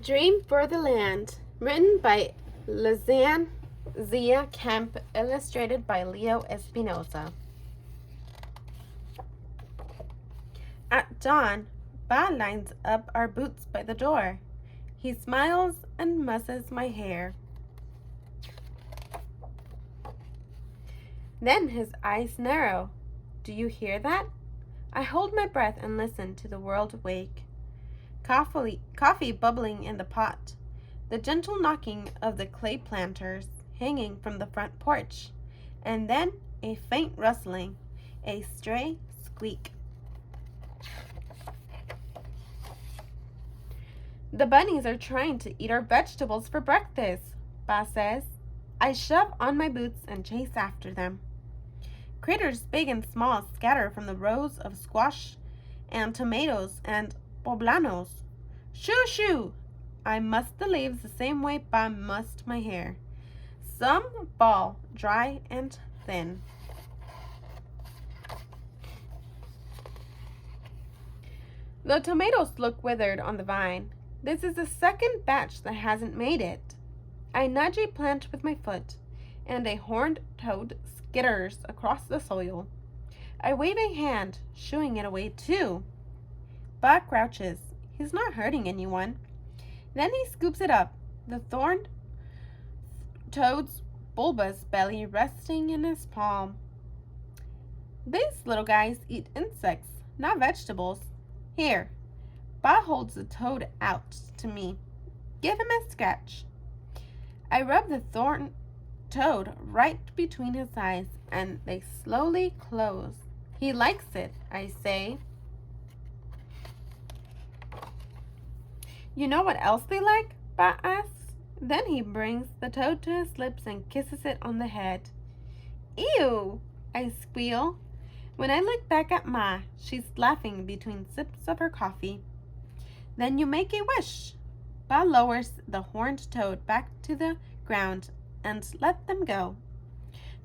Dream for the Land, written by Lizanne Zia Kemp, illustrated by Leo Espinosa. At dawn, Ba lines up our boots by the door. He smiles and musses my hair. Then his eyes narrow. Do you hear that? I hold my breath and listen to the world wake. Coffee bubbling in the pot. The gentle knocking of the clay planters hanging from the front porch. And then a faint rustling, a stray squeak. The bunnies are trying to eat our vegetables for breakfast, Ba says. I shove on my boots and chase after them. Critters big and small scatter from the rows of squash and tomatoes and poblanos. Shoo shoo! I muss the leaves the same way Ba mussed my hair. Some fall, dry and thin. The tomatoes look withered on the vine. This is the second batch that hasn't made it. I nudge a plant with my foot, and a horned toad skitters across the soil. I wave a hand, shooing it away too. Ba crouches. He's not hurting anyone. Then he scoops it up, the thorned toad's bulbous belly resting in his palm. These little guys eat insects, not vegetables. Here. Ba holds the toad out to me. Give him a scratch. I rub the thorn toad right between his eyes, and they slowly close. He likes it, I say. You know what else they like? Ba asks. Then he brings the toad to his lips and kisses it on the head. Ew! I squeal. When I look back at Ma, she's laughing between sips of her coffee. Then you make a wish. Ba lowers the horned toad back to the ground and let them go.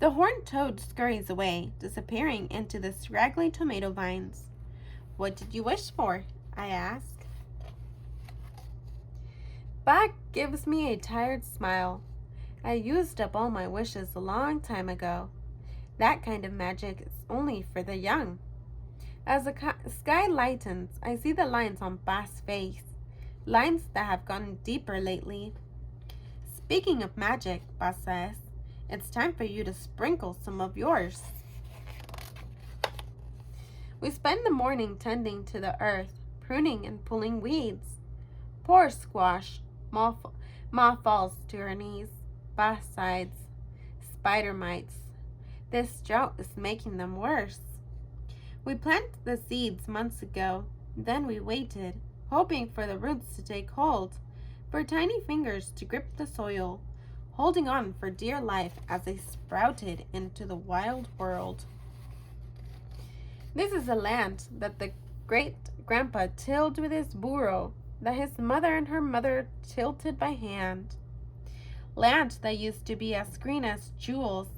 The horned toad scurries away, disappearing into the scraggly tomato vines. What did you wish for? I ask. Ba gives me a tired smile. I used up all my wishes a long time ago. That kind of magic is only for the young. As the sky lightens, I see the lines on Ba's face, lines that have gone deeper lately. Speaking of magic, Ba says, it's time for you to sprinkle some of yours. We spend the morning tending to the earth, pruning and pulling weeds. Poor squash. Ma falls to her knees. Ba sighs. Spider mites. This drought is making them worse. We planted the seeds months ago. Then we waited, hoping for the roots to take hold, for tiny fingers to grip the soil, holding on for dear life as they sprouted into the wild world. This is a land that the great-grandpa tilled with his burro, that his mother and her mother tilted by hand. Land that used to be as green as jewels,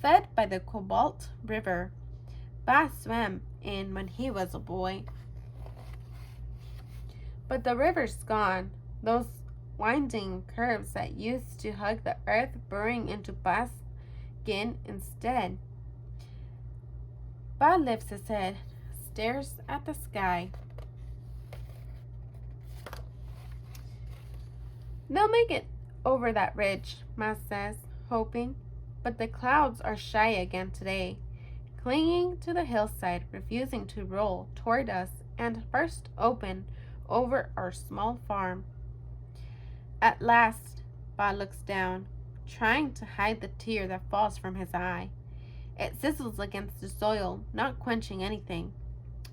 fed by the Cobalt River. Ba swam in when he was a boy. But the river's gone. Those winding curves that used to hug the earth burrowing into Ba's skin instead. Ba lifts his head, stares at the sky. They'll make it over that ridge, Ma says, hoping, but the clouds are shy again today, clinging to the hillside, refusing to roll toward us and burst open over our small farm. At last, Ba looks down, trying to hide the tear that falls from his eye. It sizzles against the soil, not quenching anything.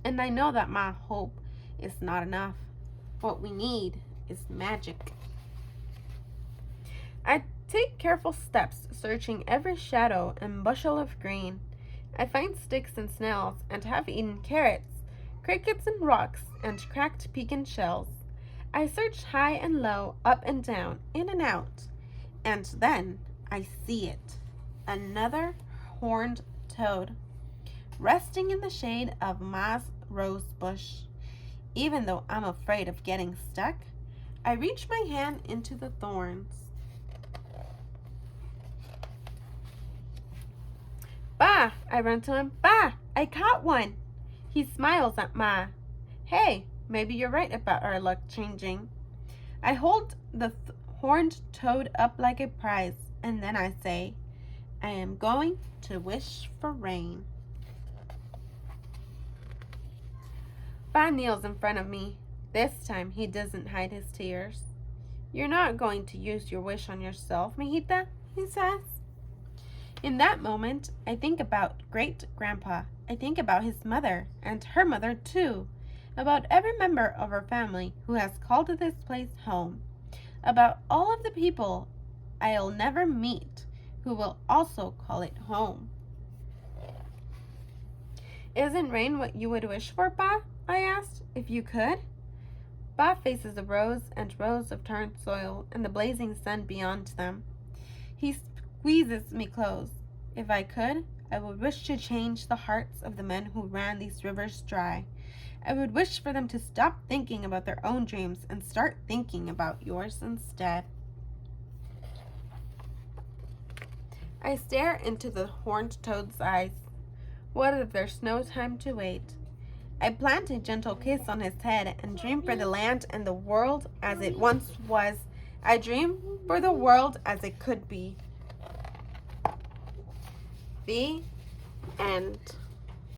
And I know that my hope is not enough. What we need is magic. I take careful steps, searching every shadow and bushel of green. I find sticks and snails, and have eaten carrots, crickets and rocks, and cracked pecan shells. I search high and low, up and down, in and out, and then I see it. Another horned toad, resting in the shade of Ma's rose bush. Even though I'm afraid of getting stuck, I reach my hand into the thorns. Bah! I run to him. Bah! I caught one! He smiles at Ma. Hey, maybe you're right about our luck changing. I hold the horned toad up like a prize, and then I say, I am going to wish for rain. Ba kneels in front of me. This time he doesn't hide his tears. You're not going to use your wish on yourself, mijita, he says. In that moment, I think about great-grandpa. I think about his mother, and her mother too. About every member of our family who has called this place home. About all of the people I'll never meet who will also call it home. Isn't rain what you would wish for, Ba? I asked. If you could? Ba faces the rows and rows of turned soil and the blazing sun beyond them. He squeezes me close. If I could, I would wish to change the hearts of the men who ran these rivers dry. I would wish for them to stop thinking about their own dreams and start thinking about yours instead. I stare into the horned toad's eyes. What if there's no time to wait? I plant a gentle kiss on his head and dream for the land and the world as it once was. I dream for the world as it could be. The end.